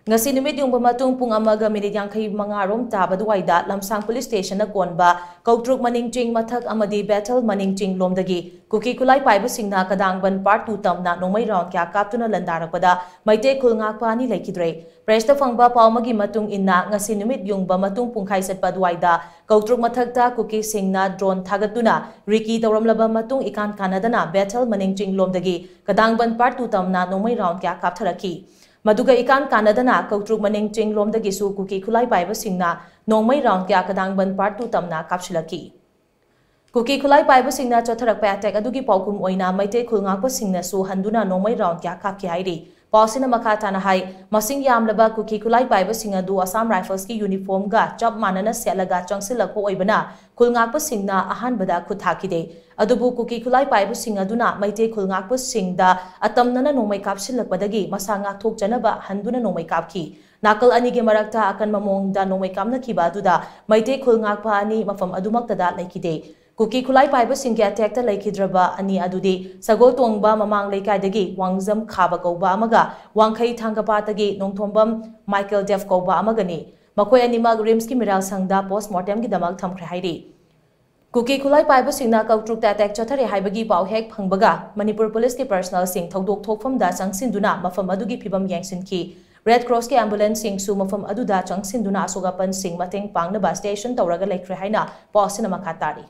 Ngasi numityungba matung pung amaga minit yangkai mangarom taba aduwaida Lamsang Police Station na konba Koutruk Maning Ching mathak amadi Bethel Maning Ching lomdagi Kuki khulai paiba shingna Kadangband Part 2 tamna nongmei round kya kaptuna landarakpada Meitei khul ngakpa ni leikhidre Presta fangba paumagi matung inna ngasi numityungba matung pungkai satpa aduwaida Koutruk mathakta Kuki shingna drone thagatuna riki tawramlaba matung ikan kanadana Bethel Maning Ching lomdagi Kadangband Part 2 tamna nongmei round kya kaptharaki Maduga ikan kanadana Koutruk Maning Ching lomdagi su Kuki khulai paiba shingna nongmei round kya Kadangband Part 2 tamna kapsilaki Kuki khulai paiba shingna chotharak pa attack adugi paukum oina Meitei khul ngakpa shingna su handuna nongmei round kya kapki hairi pausina makha tana hai masing yamlaba Kuki khulai paiba singa du Assam Rifles ki uniform ga chap manana selaga changsilakpo oibana khul ngakpa shingna ahanbada khuthakide adubu Kuki khulai paiba singa duna Meitei khul ngakpa singda atamnana nongmei kapsilakpadagi masanga thokjanaba handuna nongmei kapki nakal ani ge marakta akan mamongda nongmei kamna khiba duda Meitei khul ngakpa ani mafam adumaktada leikhide Kuki khulai paiba singge attack ta leikhidraba ani adudi sagol tongba mamang leikaidagi wangjam khaba kauba amaga wangkhai thangapatagi nongthombam Michael Def kauba amagani makoi animag rims ki miral sangda postmortem gi damak thamkhre hairi Kuki khulai paiba singna Koutruk ta attack chothare haibagi pau hek phangbaga Manipur police ki personnel sing thodok thokfam da changsinduna mafam adugi phibam yangsinki Red Cross ki ambulance sing su mafam aduda changsinduna asogapan sing mateng pangna ba station tawraga lekre haina pausina makatari